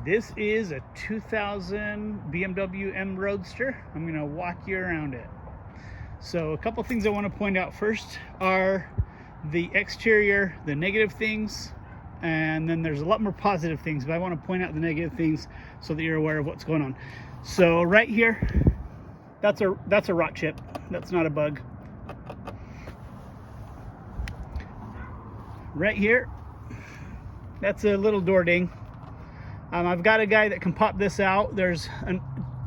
This is a 2000 BMW M Roadster. I'm going to walk you around it. So a couple things I want to point out first are the exterior, the negative things, and then there's a lot more positive things, but I want to point out the negative things so that you're aware of what's going on. So right here, that's a rot chip. That's not a bug. Right here, that's a little door ding. I've got a guy that can pop this out. There's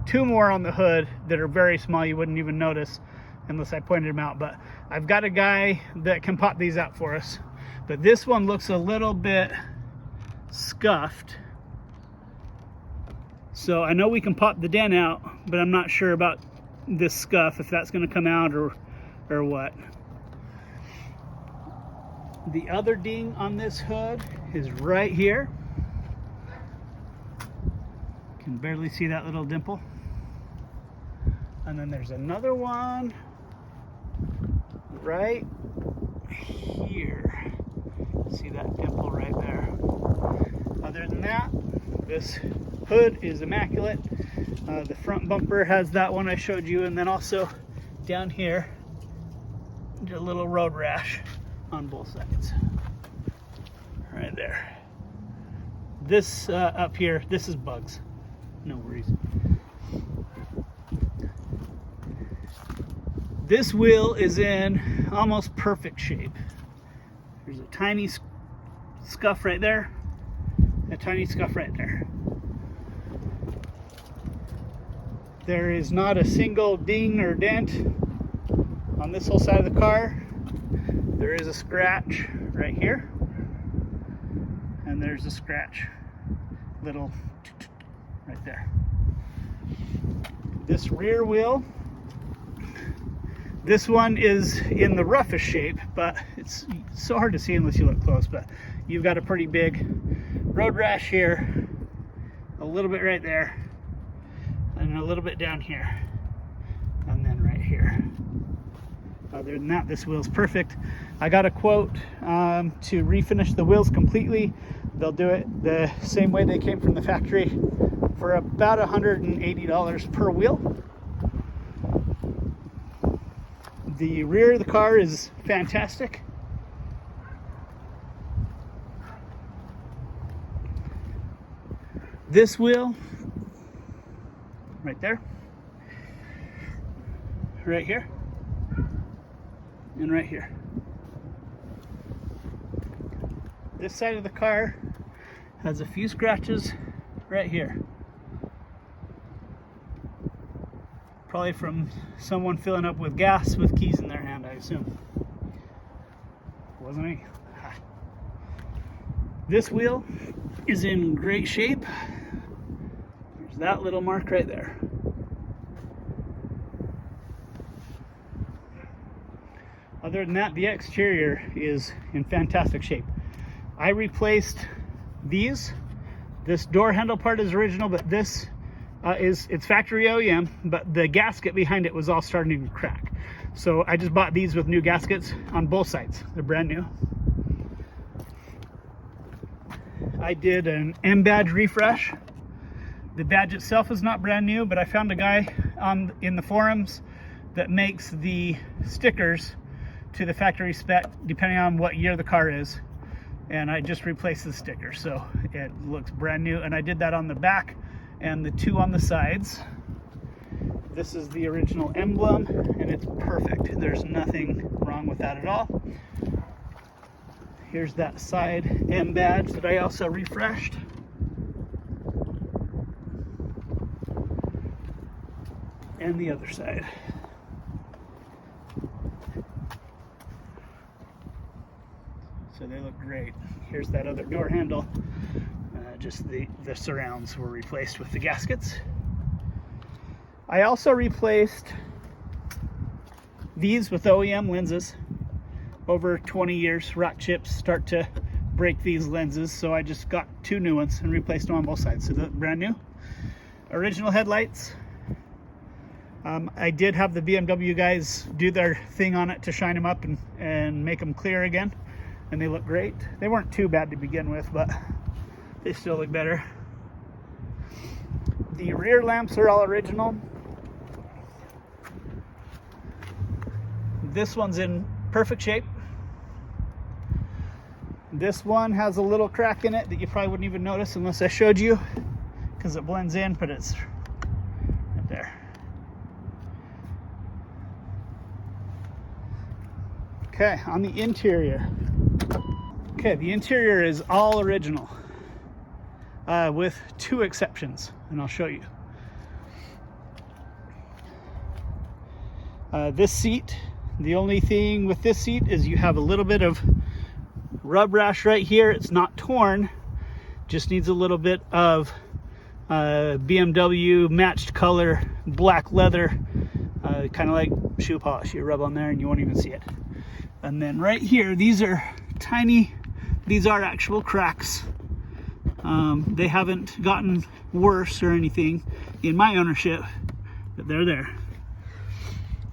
two more on the hood that are very small. You wouldn't even notice unless I pointed them out, but I've got a guy that can pop these out for us. But this one looks a little bit scuffed. So I know we can pop the dent out, but I'm not sure about this scuff, if that's going to come out or what. The other ding on this hood is right here. Can barely see that little dimple. And then there's another one right here. See that dimple right there. Other than that, this hood is immaculate. The front bumper has that one I showed you, and then also down here, a little road rash on both sides. Right there. This up here, this is bugs. No worries. This wheel is in almost perfect shape. There's a tiny scuff right there, a tiny scuff right there. There is not a single ding or dent on this whole side of the car. There is a scratch right here, and there's a scratch, little right there. This rear wheel, this one is in the roughest shape, but it's so hard to see unless you look close. But you've got a pretty big road rash here, a little bit right there, and a little bit down here, and then right here. Other than that, this wheel's perfect. I got a quote to refinish the wheels completely. They'll do it the same way they came from the factory for about $180 per wheel. The rear of the car is fantastic. This wheel, right there, right here, and right here. This side of the car has a few scratches right here. Probably from someone filling up with gas with keys in their hand, I assume. Wasn't me. This wheel is in great shape. There's that little mark right there. Other than that, the exterior is in fantastic shape. I replaced these. This door handle part is original, but this it's factory OEM, but the gasket behind it was all starting to crack. So I just bought these with new gaskets on both sides. They're brand new. I did an M badge refresh. The badge itself is not brand new, but I found a guy in the forums that makes the stickers to the factory spec depending on what year the car is, and I just replaced the sticker, so it looks brand new. And I did that on the back and the two on the sides. This is the original emblem, and it's perfect. There's nothing wrong with that at all. Here's that side M badge that I also refreshed. And the other side. So they look great. Here's that other door handle. Just the surrounds were replaced with the gaskets. I also replaced these with OEM lenses. Over 20 years, rot chips start to break these lenses, so I just got two new ones and replaced them on both sides. So they're brand new. Original headlights. I did have the BMW guys do their thing on it to shine them up and make them clear again, and they look great. They weren't too bad to begin with, but they still look better. The rear lamps are all original. This one's in perfect shape. This one has a little crack in it that you probably wouldn't even notice unless I showed you, because it blends in, but it's right there. Okay, on the interior. Okay, the interior is all original, with 2 exceptions, and I'll show you. This seat, the only thing with this seat is you have a little bit of rub rash right here. It's not torn, just needs a little bit of BMW matched color black leather, kind of like shoe polish. You rub on there and you won't even see it. And then right here, these are tiny, these are actual cracks. They haven't gotten worse or anything in my ownership, but they're there.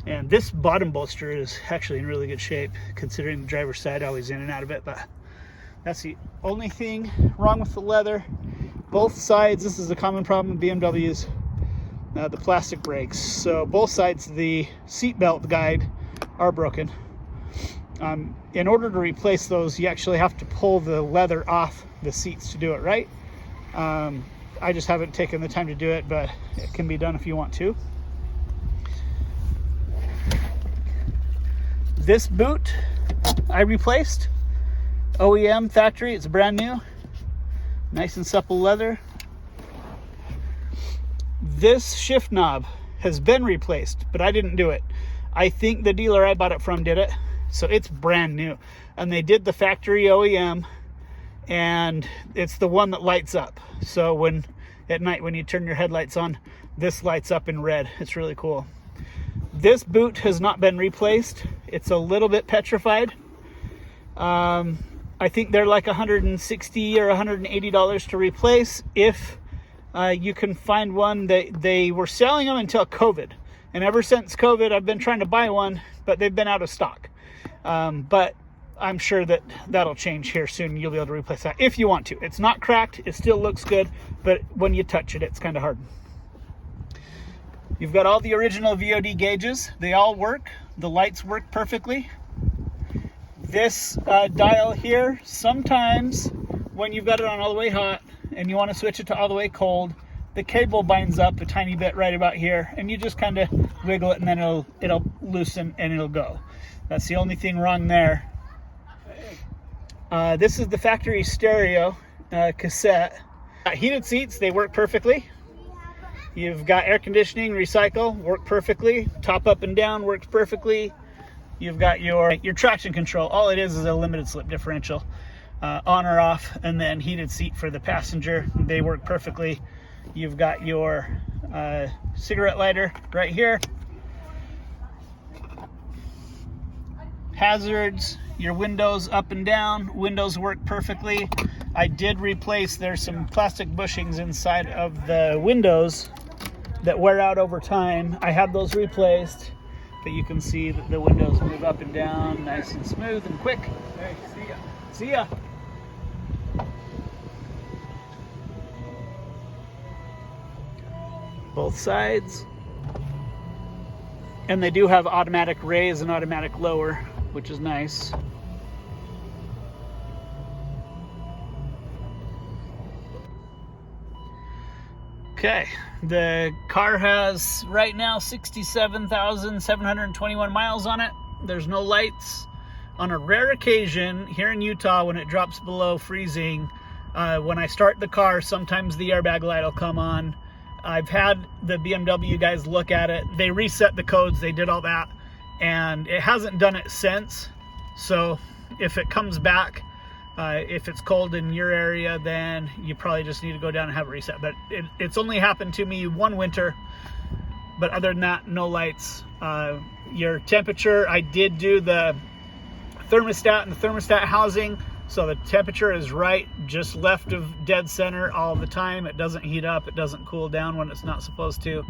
And this bottom bolster is actually in really good shape, considering the driver's side always in and out of it, but that's the only thing wrong with the leather. Both sides, this is a common problem with BMWs, the plastic brakes. So both sides, the seat belt guide are broken. In order to replace those, you actually have to pull the leather off the seats to do it right. I just haven't taken the time to do it, but it can be done if you want to. This boot I replaced, OEM factory, it's brand new, nice and supple leather. This shift knob has been replaced, but I didn't do it. I think the dealer I bought it from did it, so it's brand new. And they did the factory OEM, and it's the one that lights up. So when at night when you turn your headlights on, this lights up in red. It's really cool. This boot has not been replaced. It's a little bit petrified. I think they're like $160 or $180 to replace if you can find one. They were selling them until COVID, and ever since COVID I've been trying to buy one, but they've been out of stock. But I'm sure that that'll change here soon. You'll be able to replace that if you want to. It's not cracked, it still looks good, but when you touch it, it's kind of hard. You've got all the original VOD gauges. They all work. The lights work perfectly. This dial here, sometimes when you've got it on all the way hot and you want to switch it to all the way cold, the cable binds up a tiny bit right about here, and you just kind of wiggle it and then it'll loosen and it'll go. That's the only thing wrong there. This is the factory stereo cassette. Heated seats, they work perfectly. You've got air conditioning, recycle, work perfectly. Top up and down works perfectly. You've got your traction control. All it is a limited slip differential, on or off, and then heated seat for the passenger. They work perfectly. You've got your cigarette lighter right here. Hazards, your windows up and down. Windows work perfectly. I did replace, there's some plastic bushings inside of the windows that wear out over time. I had those replaced, but you can see that the windows move up and down nice and smooth and quick. Hey, see ya. See ya. Both sides. And they do have automatic raise and automatic lower, which is nice. Okay, the car has right now 67,721 miles on it. There's no lights. On a rare occasion here in Utah, when it drops below freezing, when I start the car, sometimes the airbag light will come on. I've had the BMW guys look at it. They reset the codes, they did all that, and it hasn't done it since. So if it comes back, if it's cold in your area, then you probably just need to go down and have it reset. But it's only happened to me one winter, but other than that, no lights. Your temperature, I did do the thermostat and the thermostat housing, so the temperature is right just left of dead center all the time. It doesn't heat up, it doesn't cool down when it's not supposed to.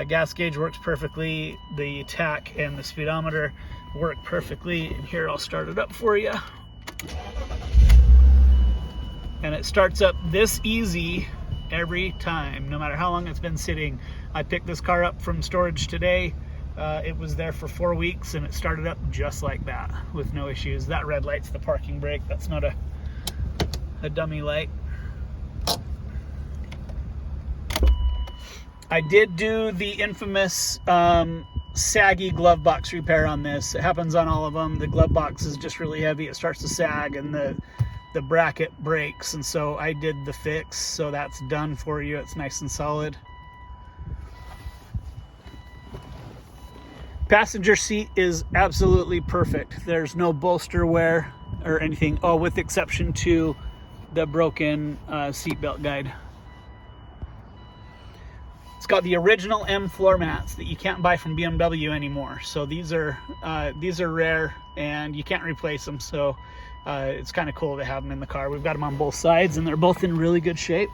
Gas gauge works perfectly. The tach and the speedometer work perfectly. And here, I'll start it up for you. And it starts up this easy every time, no matter how long it's been sitting. I picked this car up from storage today. It was there for 4 weeks and it started up just like that with no issues. That red light's the parking brake. That's not a dummy light. I did do the infamous saggy glove box repair on this. It happens on all of them. The glove box is just really heavy. It starts to sag and the bracket breaks, and so I did the fix, so that's done for you. It's nice and solid. Passenger seat is absolutely perfect. There's no bolster wear or anything, with the exception to the broken seatbelt guide. It's got the original M floor mats that you can't buy from BMW anymore. So these are rare and you can't replace them. So it's kind of cool to have them in the car. We've got them on both sides and they're both in really good shape.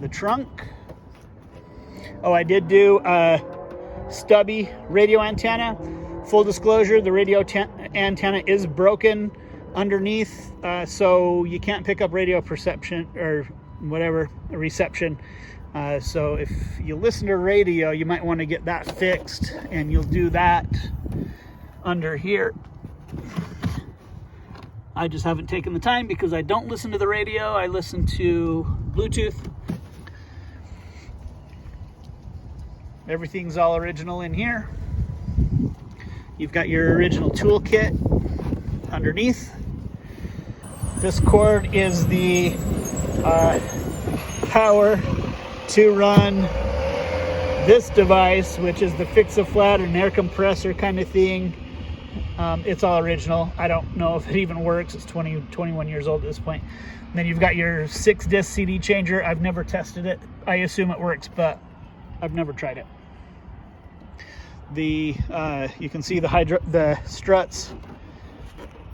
The trunk. I did do a stubby radio antenna. Full disclosure, the radio antenna is broken underneath, so you can't pick up radio perception or whatever reception. So if you listen to radio, you might want to get that fixed, and you'll do that under here. I just haven't taken the time because I don't listen to the radio. I listen to Bluetooth. Everything's all original in here. You've got your original toolkit underneath. This cord is the power to run this device, which is the fix-a-flat, an air compressor kind of thing. It's all original. I don't know if it even works. It's 21 years old at this point. And then you've got your 6-disc CD changer. I've never tested it. I assume it works, but I've never tried it. You can see the struts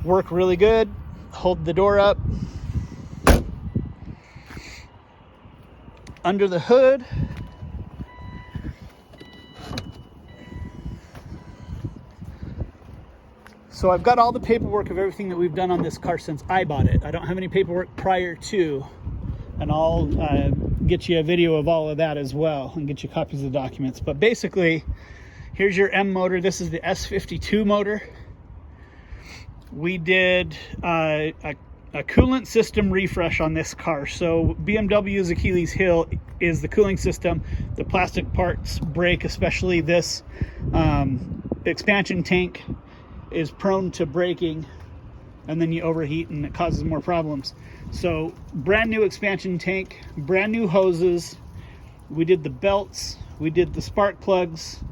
work really good. Hold the door up. Under the hood, so I've got all the paperwork of everything that we've done on this car since I bought it. I don't have any paperwork prior to, and I'll get you a video of all of that as well and get you copies of the documents. But basically, here's your M motor. This is the S52 motor. We did a coolant system refresh on this car. So BMW's Achilles heel is the cooling system. The plastic parts break, especially this expansion tank is prone to breaking, and then you overheat and it causes more problems. So brand new expansion tank, brand new hoses. We did the belts, we did the spark plugs.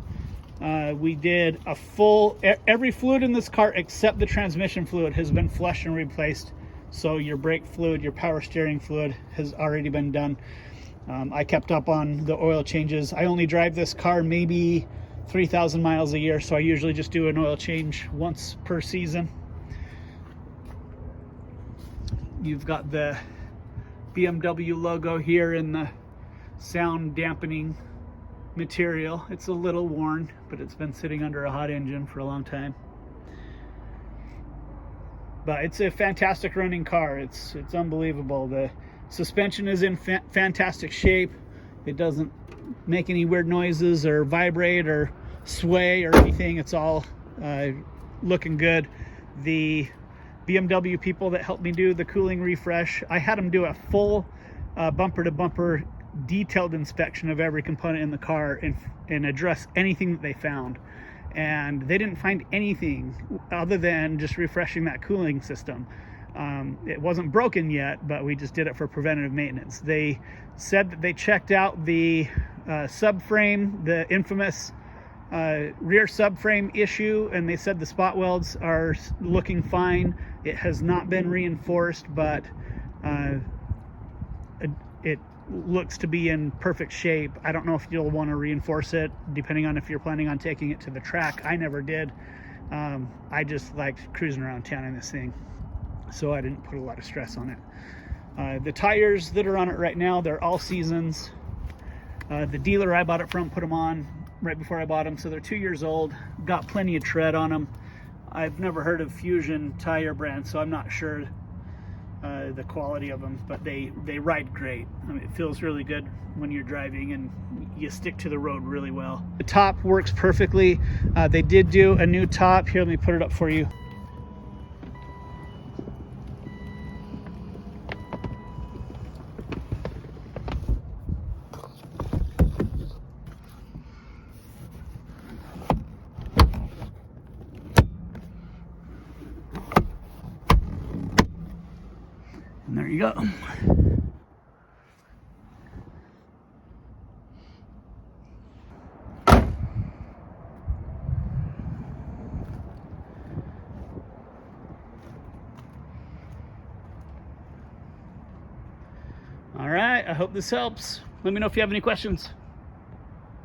We did a full, every fluid in this car except the transmission fluid has been flushed and replaced. So your brake fluid, your power steering fluid has already been done. I kept up on the oil changes. I only drive this car maybe 3,000 miles a year, so I usually just do an oil change once per season. You've got the BMW logo here in the sound dampening material. It's a little worn, but it's been sitting under a hot engine for a long time. But it's a fantastic running car. It's unbelievable. The suspension is in fantastic shape. It doesn't make any weird noises or vibrate or sway or anything. It's all looking good. The BMW people that helped me do the cooling refresh, I had them do a full bumper to bumper detailed inspection of every component in the car and address anything that they found, and they didn't find anything other than just refreshing that cooling system. It wasn't broken yet, but we just did it for preventative maintenance. They said that they checked out the subframe, the infamous rear subframe issue, and they said the spot welds are looking fine. It has not been reinforced, but it looks to be in perfect shape. I don't know if you'll want to reinforce it, depending on if you're planning on taking it to the track. I never did. I just liked cruising around town in this thing, so I didn't put a lot of stress on it. The tires that are on it right now, they're all seasons. The dealer I bought it from put them on right before I bought them, so they're 2 years old. Got plenty of tread on them. I've never heard of Fusion tire brand, so I'm not sure the quality of them, but they ride great. I mean, it feels really good when you're driving, and you stick to the road really well. The top works perfectly. They did do a new top. Here, let me put it up for you. And there you go. All right, I hope this helps. Let me know if you have any questions.